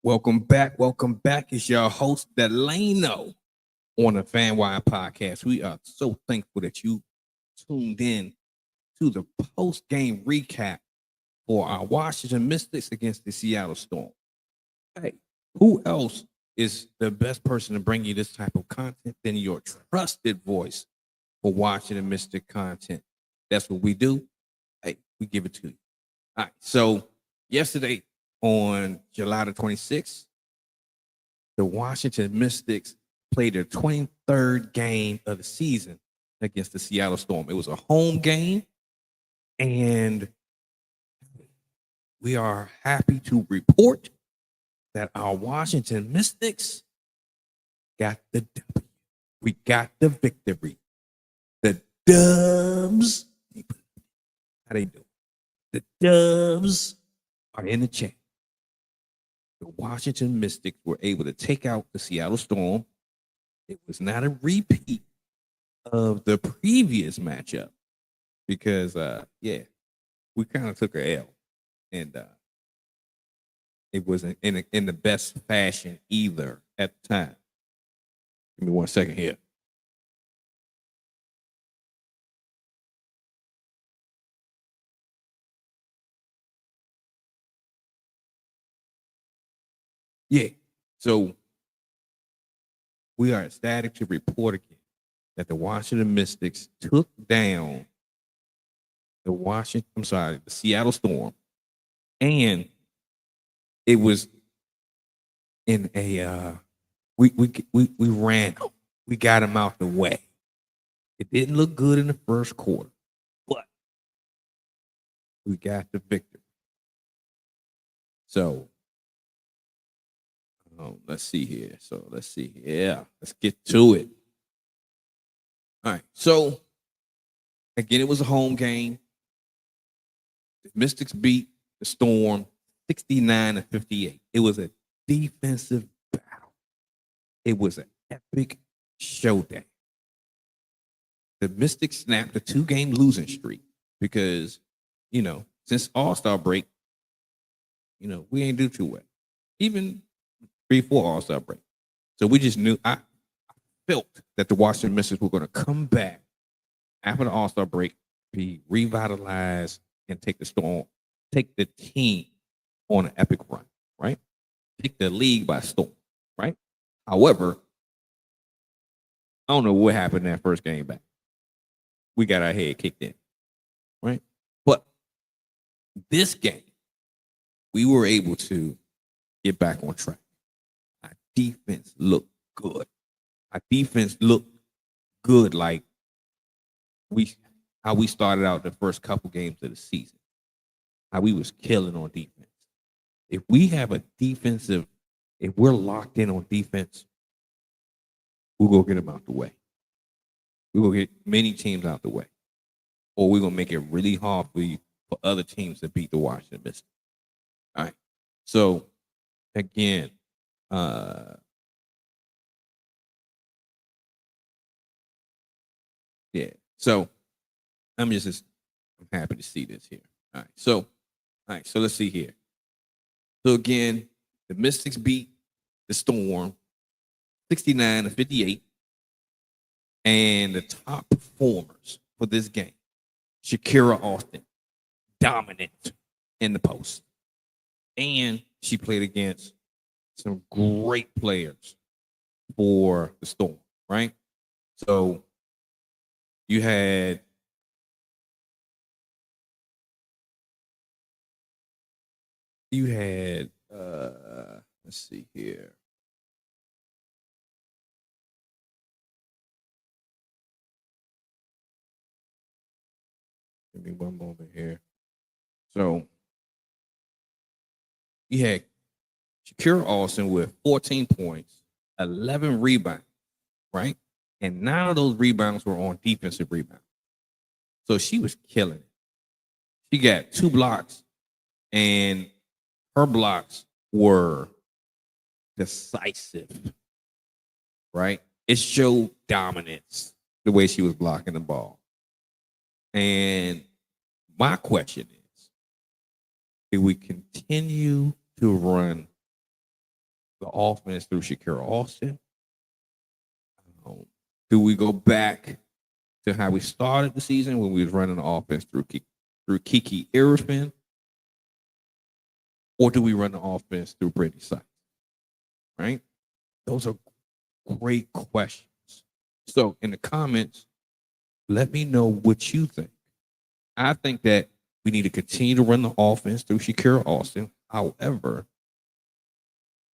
Welcome back. Welcome back. It's your host, Delano, on the Fan Wire Podcast. We are so thankful that you tuned in to the post game recap for our Washington Mystics against the Seattle Storm. Hey, who else is the best person to bring you this type of content than your trusted voice for Washington Mystic content? That's what we do. Hey, we give it to you. All right. So, yesterday, on July the 26th, the Washington Mystics played their 23rd game of the season against the Seattle Storm. It was a home game, and we are happy to report that our Washington Mystics got the W. We got the victory. The Dubs, how they do? The Dubs are in the chat. The Washington Mystics were able to take out the Seattle Storm. It was not a repeat of the previous matchup because, we kind of took a L, and it wasn't in the best fashion either at the time. Give me 1 second here. Yeah, so we are ecstatic to report again that the Washington Mystics took down the Seattle Storm, and it was in a we ran them. We got them out the way. It didn't look good in the first quarter, but we got the victory. So let's see here. Yeah, let's get to it. All right. So again, it was a home game. The Mystics beat the Storm 69-58. It was a defensive battle. It was an epic showdown. The Mystics snapped a 2-game losing streak because, since All-Star break, we ain't do too well. Even before All-Star break. So we just knew, I felt that the Washington Mystics were going to come back after the All-Star break, be revitalized, and take the team on an epic run, right? Take the league by storm, right? However, I don't know what happened in that first game back. We got our head kicked in, right? But this game, we were able to get back on track. Our defense looked good. Our defense looked good like how we started out the first couple games of the season. How we was killing on defense. If we're locked in on defense, we're going to get them out the way. We're going to get many teams out the way. Or we're going to make it really hard for other teams to beat the Washington Mystics. All right. So, again, yeah. So, I'm happy to see this here. All right. So let's see here. So again, the Mystics beat the Storm 69-58. And the top performers for this game, Shakira Austin, dominant in the post. And she played against some great players for the Storm, right? So you had let's see here. Give me one moment here. So you had Shakira Austin with 14 points, 11 rebounds, right? And 9 of those rebounds were on defensive rebounds. So she was killing it. She got 2 blocks, and her blocks were decisive, right? It showed dominance the way she was blocking the ball. And my question is, do we continue to run the offense through Shakira Austin? Do we go back to how we started the season when we was running the offense through Kiki Irvin? Or do we run the offense through Brittany Sykes? Right? Those are great questions. So in the comments, let me know what you think. I think that we need to continue to run the offense through Shakira Austin. However,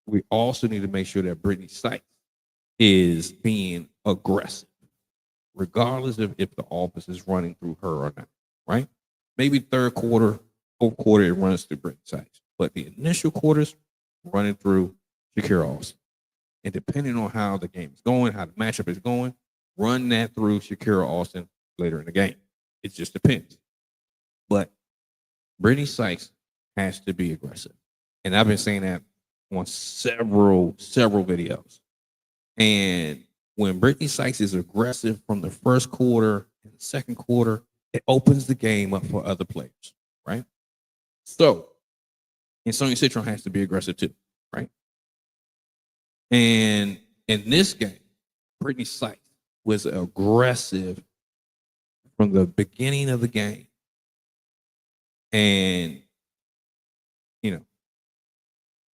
we also need to make sure that Brittany Sykes is being aggressive, regardless of if the offense is running through her or not, right? Maybe third quarter, fourth quarter, it runs through Brittany Sykes. But the initial quarters, running through Shakira Austin. And depending on how the game is going, how the matchup is going, run that through Shakira Austin later in the game. It just depends. But Brittany Sykes has to be aggressive. And I've been saying that on several videos. And when Brittany Sykes is aggressive from the first quarter and the second quarter, it opens the game up for other players, right? So, and Sonia Citron has to be aggressive too, right? And in this game, Brittany Sykes was aggressive from the beginning of the game. And, you know,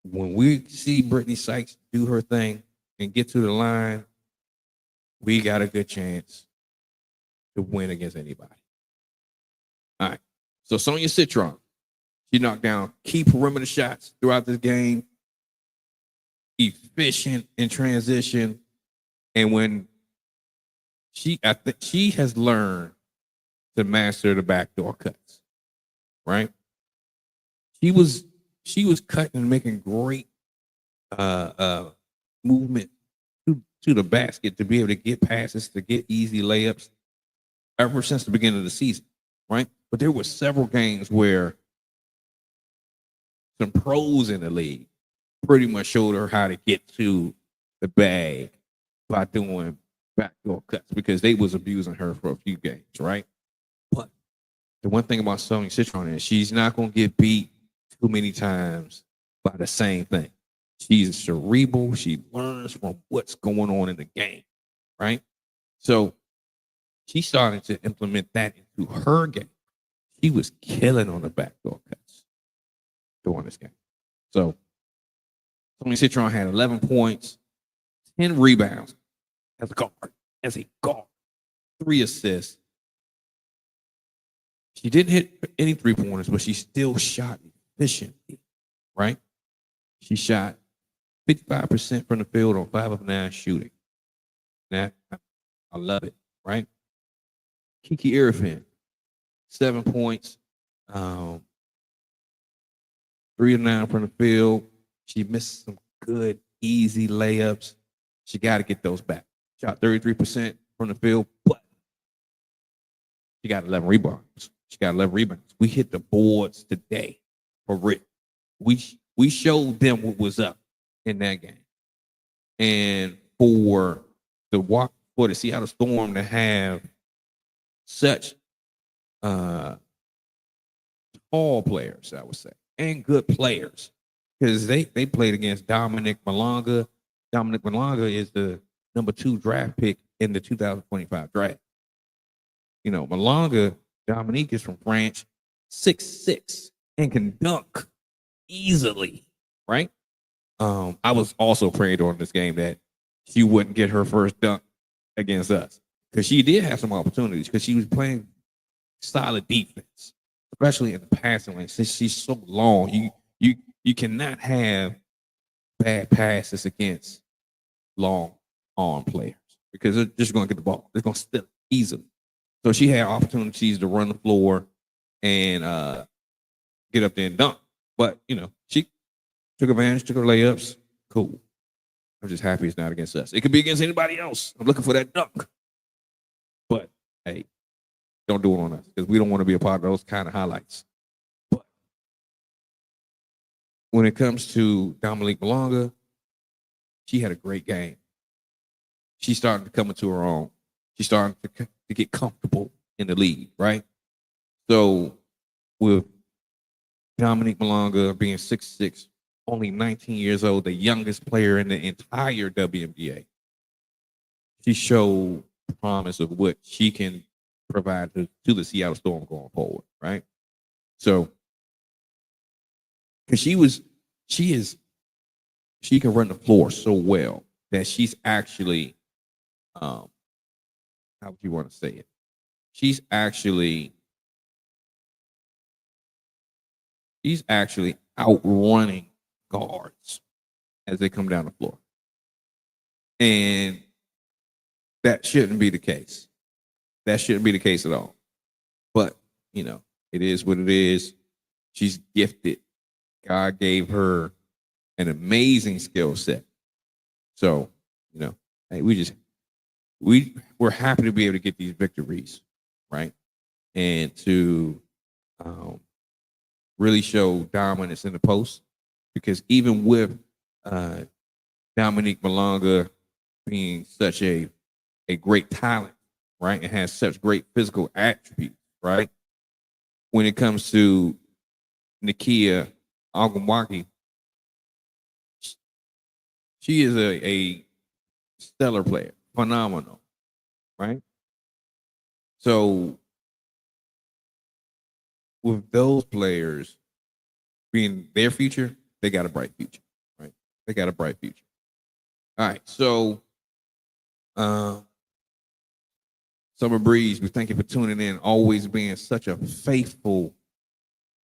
when we see Brittany Sykes do her thing and get to the line, we got a good chance to win against anybody. All right. So Sonia Citron, she knocked down key perimeter shots throughout this game, efficient in transition. And when I think she has learned to master the backdoor cuts, right? She was cutting and making great movement to the basket to be able to get passes, to get easy layups ever since the beginning of the season, right? But there were several games where some pros in the league pretty much showed her how to get to the bag by doing backdoor cuts because they was abusing her for a few games, right? But the one thing about Sonia Citron is she's not going to get beat too many times by the same thing. She's cerebral. She learns from what's going on in the game, right? So she started to implement that into her game. She was killing on the backdoor cuts during this game. So Sonia Citron had 11 points, 10 rebounds as a guard, 3 assists. She didn't hit any 3-pointers, but she still shot efficiently, right? She shot 55% from the field on 5 of 9 shooting. Now, I love it, right? Kiki Irvin, 7 points, 3 of 9 from the field. She missed some good, easy layups. She got to get those back. Shot 33% from the field, but she got 11 rebounds. We hit the boards today for Rick. We showed them what was up in that game. And for the Seattle Storm to have such tall players, I would say, and good players, because they played against Dominic Malonga. Dominic Malonga is the number 2 draft pick in the 2025 draft. You know, Dominique is from France, 6'6", and can dunk easily, right? I was also praying during this game that she wouldn't get her first dunk against us because she did have some opportunities because she was playing solid defense, especially in the passing lane. Since she's so long, you cannot have bad passes against long arm players because they're just going to get the ball. They're going to steal it easily. So she had opportunities to run the floor and get up there and dunk. But, you know, she took advantage, took her layups. Cool. I'm just happy it's not against us. It could be against anybody else. I'm looking for that dunk. But, hey, don't do it on us because we don't want to be a part of those kind of highlights. But when it comes to Dominique Malonga, she had a great game. She started to come into her own. She started to get comfortable in the league, right? So with Dominique Malonga being 6'6", only 19 years old, the youngest player in the entire WNBA. She showed promise of what she can provide to the Seattle Storm going forward, right? So, because she can run the floor so well that she's actually, how would you want to say it? She's actually outrunning guards as they come down the floor. And that shouldn't be the case. That shouldn't be the case at all. But, it is what it is. She's gifted. God gave her an amazing skill set. So, hey, we're happy to be able to get these victories, right? And to really show dominance in the post, because even with Dominique Malonga being such a great talent, right, and has such great physical attributes, right, when it comes to Nakia Ogumwaki, she is a stellar player, phenomenal, right? So with those players being their future, they got a bright future, right? They got a bright future. All right, so Summer Breeze, we thank you for tuning in, always being such a faithful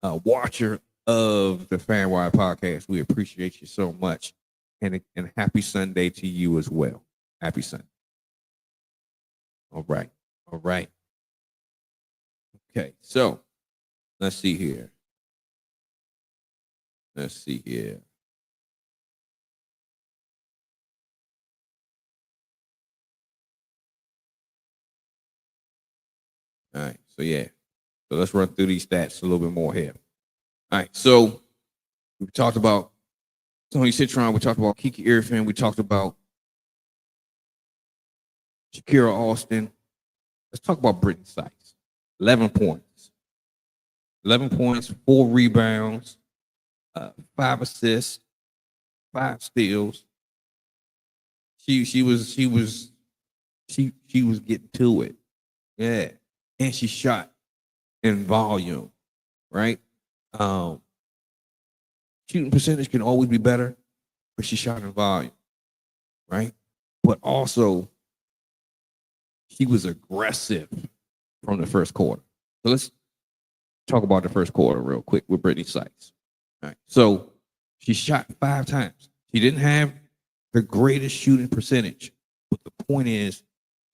watcher of the Fan Wire podcast. We appreciate you so much. And happy Sunday to you as well. Happy Sunday. All right. Okay, so let's see here. All right, so yeah. So let's run through these stats a little bit more here. All right, so we talked about Sonia Citron, we talked about Kiki Irfin, we talked about Shakira Austin. Let's talk about Brittany Sykes. 11 points. 11 points, 4 rebounds, 5 assists, 5 steals. She was getting to it. Yeah. And she shot in volume, right? Shooting percentage can always be better, but she shot in volume, right? But also, she was aggressive from the first quarter. So let's talk about the first quarter real quick with Brittany Sykes. All right. So she shot 5 times. She didn't have the greatest shooting percentage, but the point is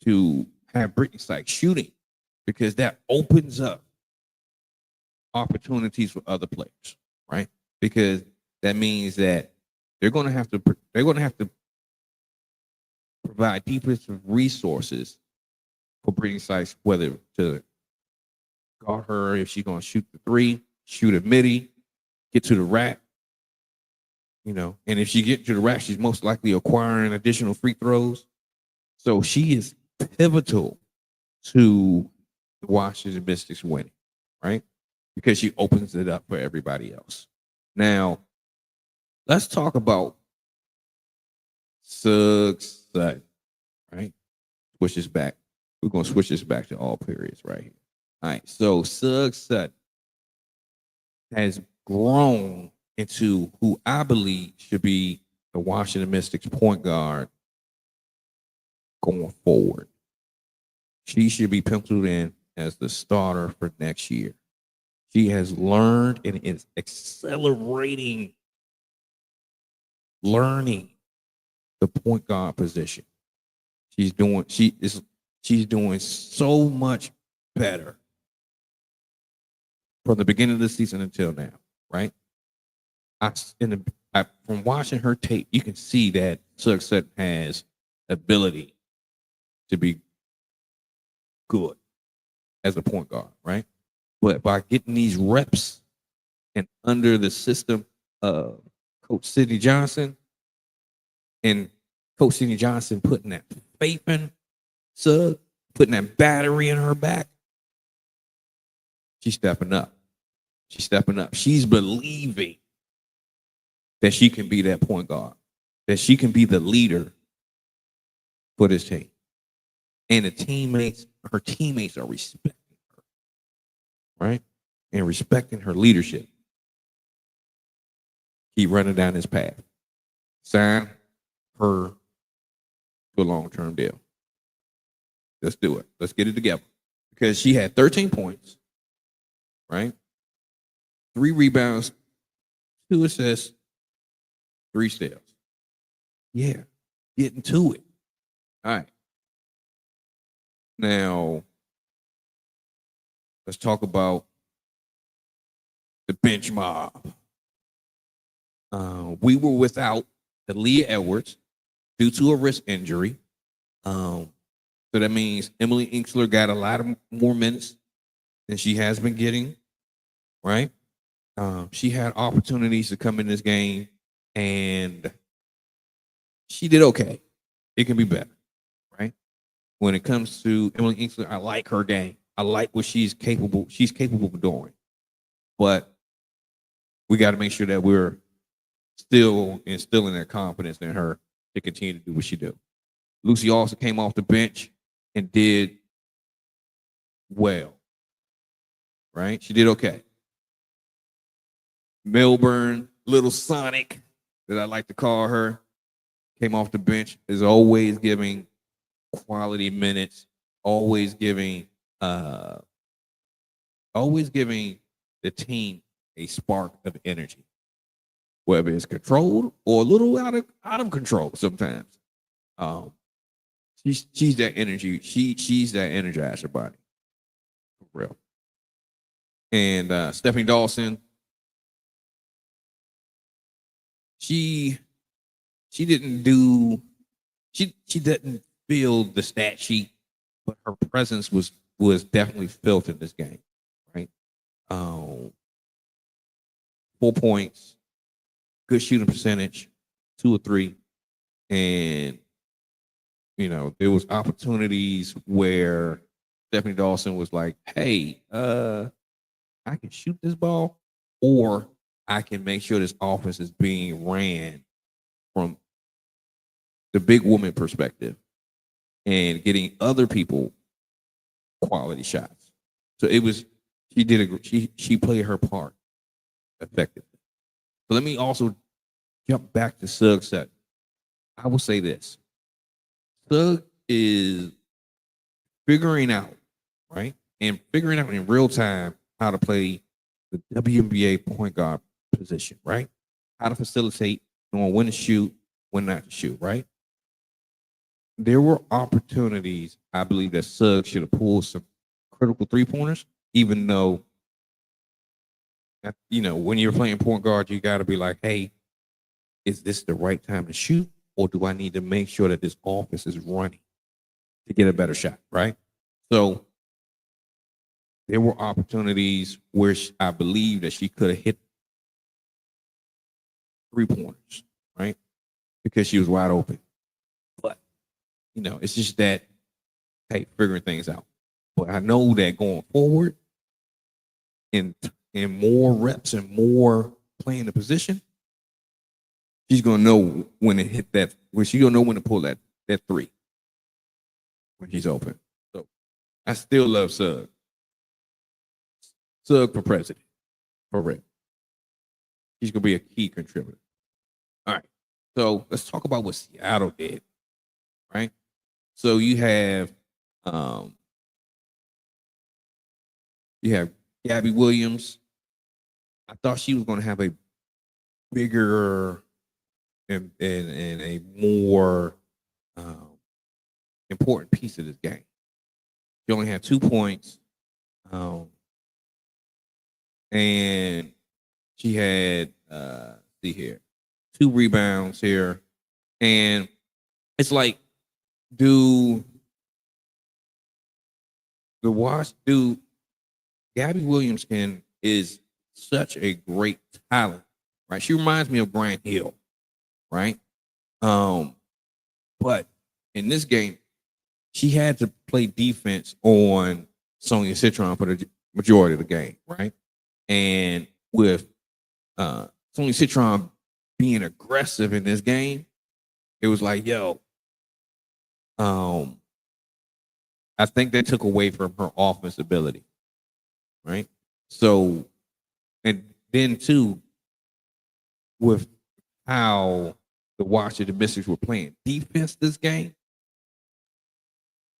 to have Brittany Sykes shooting, because that opens up opportunities for other players, right? Because that means that they're going to have to provide defensive resources for Brittany Sykes, whether to guard her if she's going to shoot the 3, shoot a midi, get to the rack, and if she gets to the rack, she's most likely acquiring additional free throws. So she is pivotal to the Washington Mystics winning, right? Because she opens it up for everybody else. Now, let's talk about Sug Sutton, right? Switch this back. We're going to switch this back to all periods right here. All right, so Sug Sutton has grown into who I believe should be the Washington Mystics point guard going forward. She should be penciled in as the starter for next year. She has learned and is accelerating learning the point guard position. She's doing so much better from the beginning of the season until now, right? From watching her tape, you can see that Sug Sutton has ability to be good as a point guard, right? But by getting these reps and under the system of Coach Sidney Johnson, and Coach Sidney Johnson putting that faith in Sug, putting that battery in her back, she's stepping up. She's believing that she can be that point guard, that she can be the leader for this team. And her teammates are respecting her, right? And respecting her leadership. Keep running down this path. Sign her to a long-term deal. Let's do it. Let's get it together. Because she had 13 points, right? 3 rebounds, 2 assists, 3 steals. Yeah, getting to it. All right. Now, let's talk about the bench mob. We were without Aaliyah Edwards due to a wrist injury. So that means Emily Inksler got a lot of more minutes than she has been getting, right? She had opportunities to come in this game, and she did okay. It can be better, right? When it comes to Emily Inksler, I like her game. I like what she's capable of doing. But we got to make sure that we're still instilling that confidence in her to continue to do what she do. Lucy also came off the bench and did well, right? She did okay. Melbourne, Little Sonic, that I like to call her, came off the bench, is always giving quality minutes, always giving the team a spark of energy, whether it's controlled or a little out of control sometimes. She's that energy. She's that energizer body, for real. And Stephanie Dawson, she didn't fill the stat sheet, but her presence was definitely felt in this game, right? 4 points, good shooting percentage, 2 or 3, and there was opportunities where Stephanie Dawson was like, "Hey, I can shoot this ball, or I can make sure this offense is being ran from the big woman perspective and getting other people quality shots." So she played her part effectively. So let me also jump back to Sug Sutton. I will say this. Sug is figuring out, right? And figuring out in real time how to play the WNBA point guard position, right? How to facilitate, knowing when to shoot, when not to shoot, right? There were opportunities, I believe, that Sug should have pulled some critical 3-pointers, even though, when you're playing point guard, you got to be like, hey, is this the right time to shoot? Or do I need to make sure that this offense is running to get a better shot, right? So there were opportunities where I believe that she could have hit 3-pointers, right? Because she was wide open. But, it's just that, hey, figuring things out. But I know that going forward, in more reps and more playing the position, she's gonna know when to hit that. When she's gonna know when to pull that 3 when she's open. So I still love Sug. Sug for president, for real. She's gonna be a key contributor. All right. So let's talk about what Seattle did. Right. So you have Gabby Williams. I thought she was gonna have a bigger and a more important piece of this game. She only had 2 points, and she had see here 2 rebounds here, and it's like, do Gabby Williams is such a great talent, right? She reminds me of Grant Hill, right? But in this game, she had to play defense on Sonia Citron for the majority of the game, right? And with Sonia Citron being aggressive in this game, it was like, yo, I think they took away from her offense ability, right? So, and then too, with how the Washington Mystics were playing defense this game,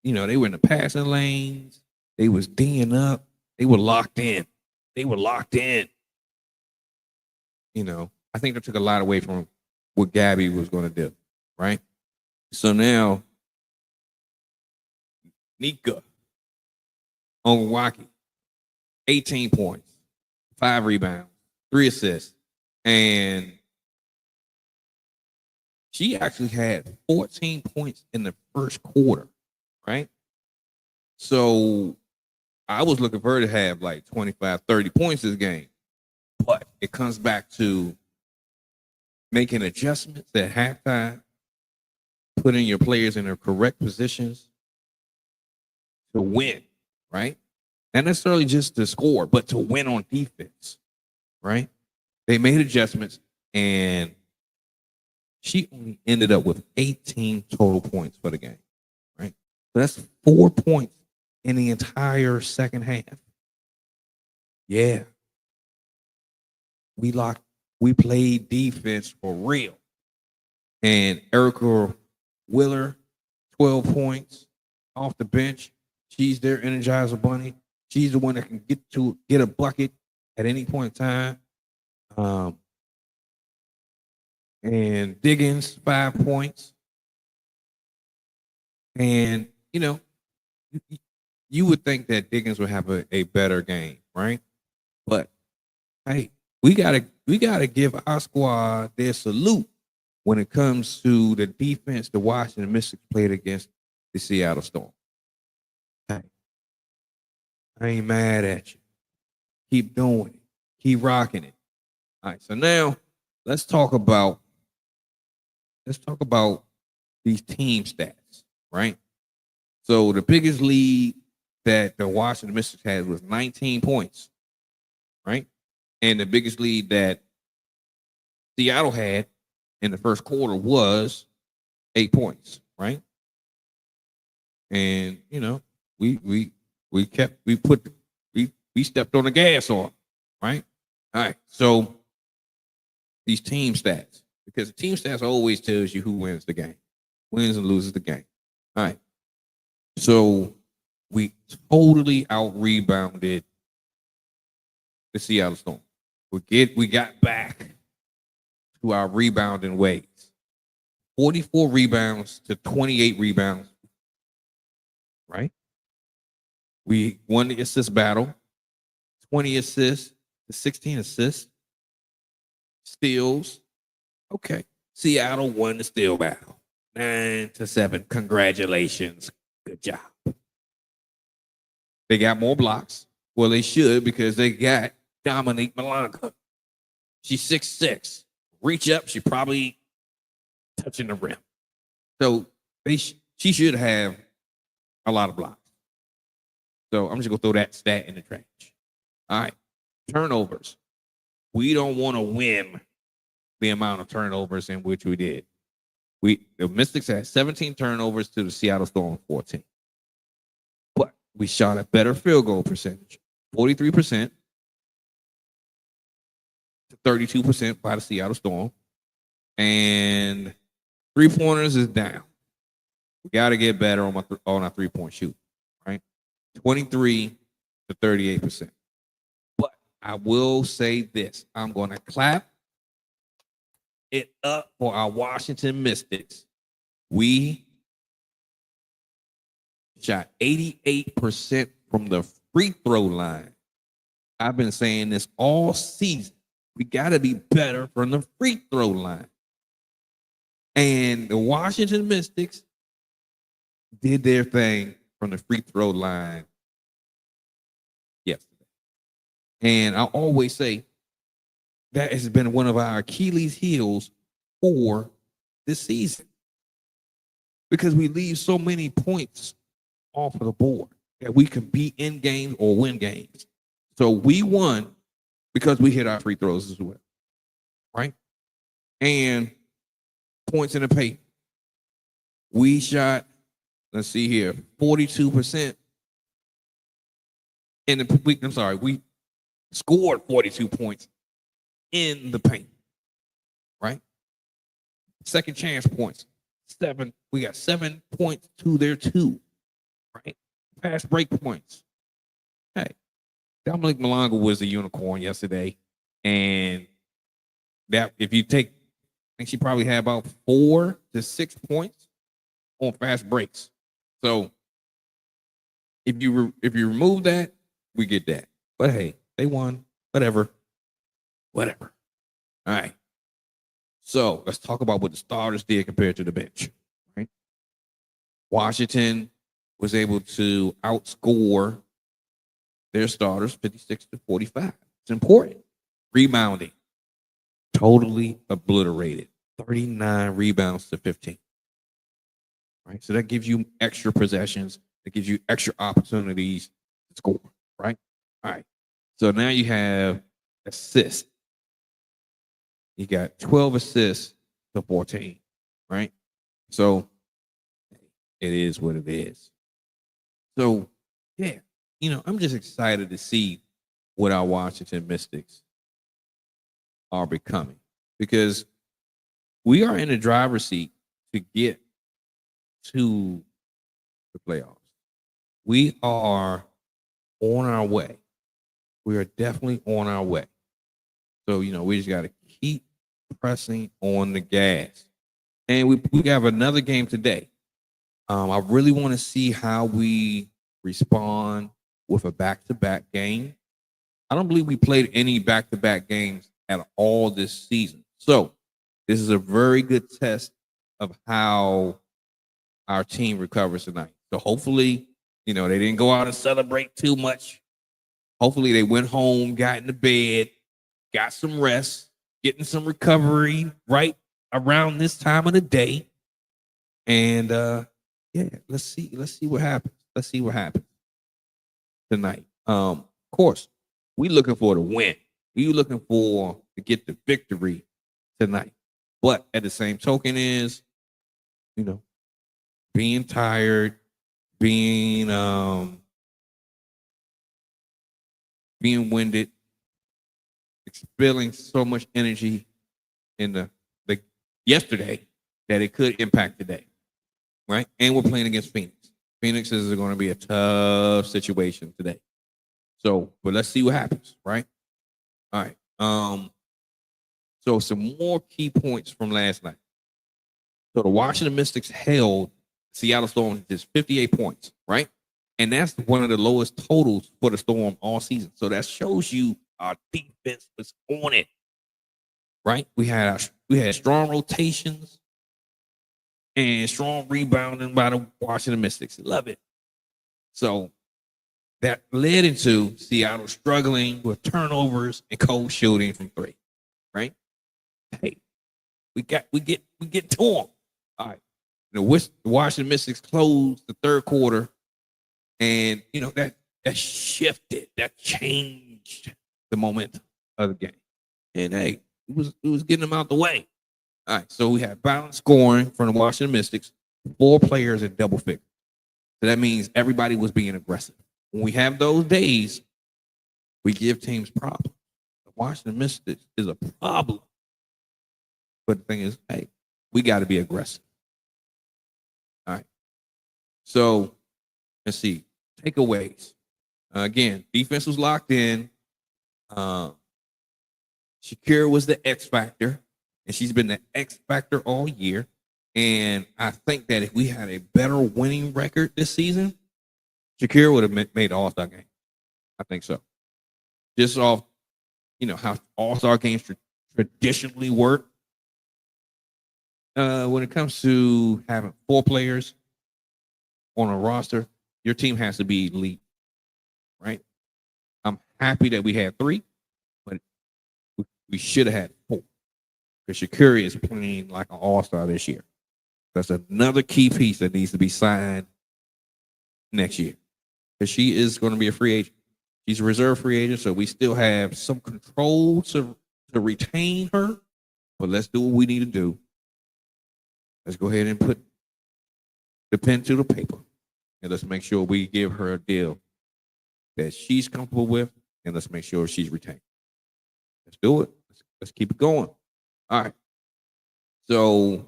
they were in the passing lanes, they was D'ing up, they were locked in. I think that took a lot away from what Gabby was going to do, right? So now, Nika Onwaki, 18 points, 5 rebounds, 3 assists, and she actually had 14 points in the first quarter, right? So I was looking for her to have like 25, 30 points this game. But it comes back to making adjustments at halftime, putting your players in their correct positions to win, right? Not necessarily just to score, but to win on defense, right? They made adjustments, and she only ended up with 18 total points for the game, right? So that's 4 points in the entire second half. Yeah. We played defense for real. And Erica Willer, 12 points off the bench. She's their Energizer Bunny. She's the one that can get a bucket at any point in time. And Diggins, 5 points. And, you would think that Diggins would have a better game, right? But, hey, we gotta give our squad their salute when it comes to the defense the Washington Mystics played against the Seattle Storm. Hey, I ain't mad at you. Keep doing it. Keep rocking it. All right, so now let's talk about these team stats, right? So the biggest lead that the Washington Mystics had was 19 points, right? And the biggest lead that Seattle had in the first quarter was 8 points, right? And we stepped on the gas on, right? All right. So these team stats, because the team stats always tells you who wins the game, wins and loses the game. All right. So we totally out rebounded the Seattle Storm. We got back to our rebounding ways. 44 rebounds to 28 rebounds, right? We won the assist battle, 20 assists to 16 assists. Steals, okay. Seattle won the steal battle, 9-7. Congratulations, good job. They got more blocks. Well, they should, because they got Dominique Malonga. She's 6'6". Reach up, she probably touching the rim. So she should have a lot of blocks. So I'm just going to throw that stat in the trash. All right. Turnovers. We don't want to win the amount of turnovers in which we did. The Mystics had 17 turnovers to the Seattle Storm 14. But we shot a better field goal percentage. 43% to 32% by the Seattle Storm. And 3-pointers is down. We got to get better on our 3-point shoot, right? 23 to 38%. But I will say this. I'm going to clap it up for our Washington Mystics. We shot 88% from the free throw line. I've been saying this all season. We got to be better from the free throw line. And the Washington Mystics did their thing from the free throw line yesterday. And I always say that has been one of our Achilles heels for this season, because we leave so many points off of the board that we can be in games or win games. So we won because we hit our free throws as well, right? and points in the paint. We shot, let's see here, 42% in the week. I'm sorry, we scored 42 points in the paint, right? Second chance points, 7. We got 7 points to their 2, right? Fast break points. Hey, Dominique Malonga was a unicorn yesterday, and that if you take, I think she probably had about 4 to 6 points on fast breaks. So if you remove that, we get that. But hey, they won. Whatever. All right. So let's talk about what the starters did compared to the bench. Right. Washington was able to outscore their starters 56-45. It's important. Rebounding, totally obliterated. 39 rebounds to 15. Right. So that gives you extra possessions. That gives you extra opportunities to score. Right. All right. So now you have assists. You got 12 assists to 14. Right. So it is what it is. So yeah, I'm just excited to see what our Washington Mystics are becoming, because we are in the driver's seat to get to the playoffs. We are on our way. We are definitely on our way. So, we just got to keep pressing on the gas. And we have another game today. I really want to see how we respond with a back-to-back game. I don't believe we played any back-to-back games at all this season. So this is a very good test of how our team recovers tonight. So hopefully, they didn't go out and celebrate too much. Hopefully they went home, got into bed, got some rest, getting some recovery right around this time of the day. And yeah, let's see what happens. Let's see what happens tonight. Of course, we looking for the win. We looking for to get the victory tonight. But at the same token is, being tired, being winded, expelling so much energy in the yesterday that it could impact today, right? And we're playing against Phoenix. Phoenix is going to be a tough situation today. So, but let's see what happens, right? All right. So some more key points from last night. So the Washington Mystics held Seattle Storm to just 58 points, right? And that's one of the lowest totals for the Storm all season. So that shows you our defense was on it, right? We had strong rotations and strong rebounding by the Washington Mystics. Love it. So that led into Seattle struggling with turnovers and cold shooting from 3, right? Hey, we get to them. All right. The Washington Mystics closed the third quarter, and that shifted, that changed the momentum of the game. And hey, it was getting them out the way. All right, so we had balanced scoring from the Washington Mystics, 4 players in double figures. So that means everybody was being aggressive. When we have those days, we give teams problems. The Washington Mystics is a problem. But the thing is, hey, we got to be aggressive. All right. So let's see. Takeaways. Again, defense was locked in. Shakira was the X factor, and she's been the X factor all year. And I think that if we had a better winning record this season, Shakira would have made the All-Star game. I think so. Just off, how All-Star games traditionally work. When it comes to having 4 players on a roster, your team has to be elite, right? I'm happy that we had 3, but we should have had 4. Because Shakira is playing like an all-star this year. That's another key piece that needs to be signed next year. Because she is going to be a free agent. She's a reserve free agent, so we still have some control to retain her. But let's do what we need to do. Let's go ahead and put the pen to the paper, and let's make sure we give her a deal that she's comfortable with, and let's make sure she's retained. Let's do it. Let's keep it going. All right. So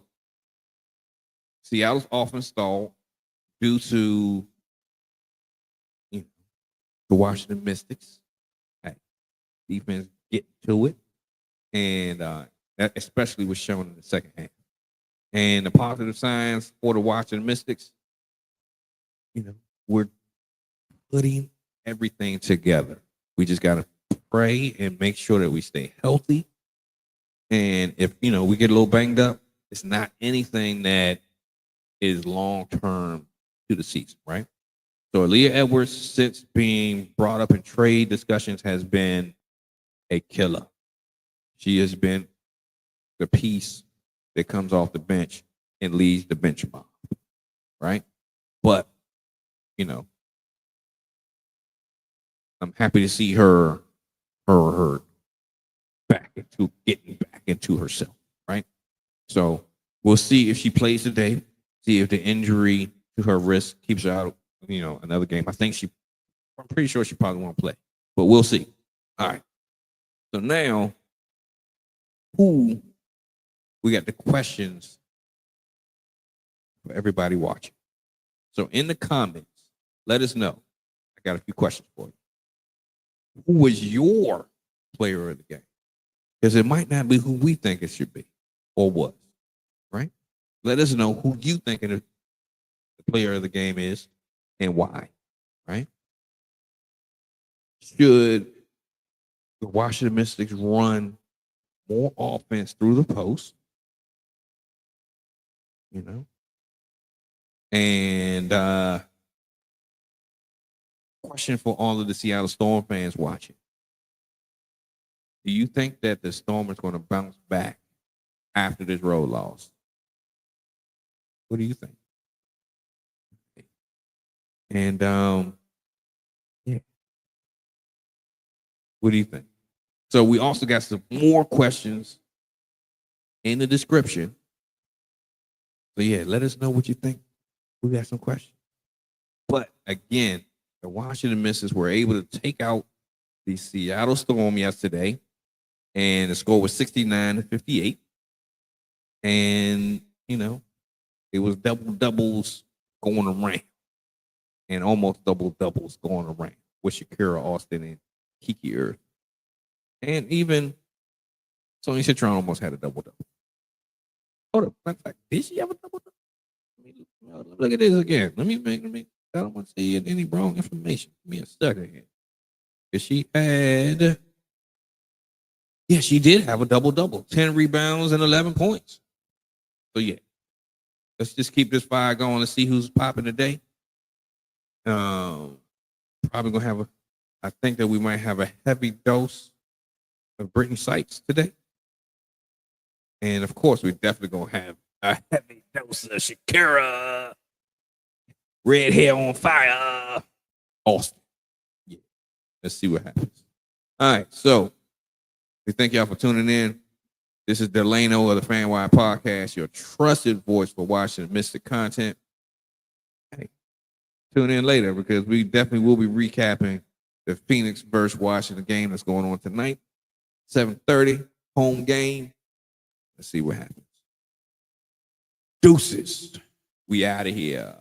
Seattle's offense stalled due to the Washington Mystics. Hey, defense getting to it, and that especially was shown in the second half. And the positive signs for the Washington Mystics, we're putting everything together. We just got to pray and make sure that we stay healthy. And if, we get a little banged up, it's not anything that is long-term to the season, right? So Aaliyah Edwards, since being brought up in trade discussions, has been a killer. She has been the piece that comes off the bench and leads the bench mob, right? But, I'm happy to see her getting back into herself, right? So we'll see if she plays today, see if the injury to her wrist keeps her out, another game. I'm pretty sure she probably won't play, but we'll see. All right. So now, we got the questions for everybody watching. So in the comments, let us know. I got a few questions for you. Who was your player of the game? Because it might not be who we think it should be or was, right? Let us know who you think the player of the game is and why, right? Should the Washington Mystics run more offense through the post? And question for all of the Seattle Storm fans watching. Do you think that the Storm is going to bounce back after this road loss? What do you think? And yeah. What do you think? So we also got some more questions in the description. So yeah, let us know what you think. We got some questions. But again, the Washington Mystics were able to take out the Seattle Storm yesterday, and the score was 69-58. And, it was double-doubles going around, and almost double-doubles going around with Shakira Austin and Kiki Earth. And even Sonia Citron almost had a double-double. Hold up. Matter of fact, did she have a double-double? Look at this again. Let me. I don't want to say any wrong information. Give me a second here. Because she had, she did have a double-double. 10 rebounds and 11 points. So, yeah. Let's just keep this fire going. Let's see who's popping today. Probably going to have I think that we might have a heavy dose of Brittany Sykes today. And, of course, we're definitely going to have a heavy dose of Shakira. Red hair on fire. Austin. Yeah. Let's see what happens. All right. So we thank y'all for tuning in. This is Delano of the FanWide Podcast, your trusted voice for Washington Mystic content. Hey, tune in later because we definitely will be recapping the Phoenix versus Washington game that's going on tonight. 7:30, home game. Let's see what happens. Deuces. We out of here.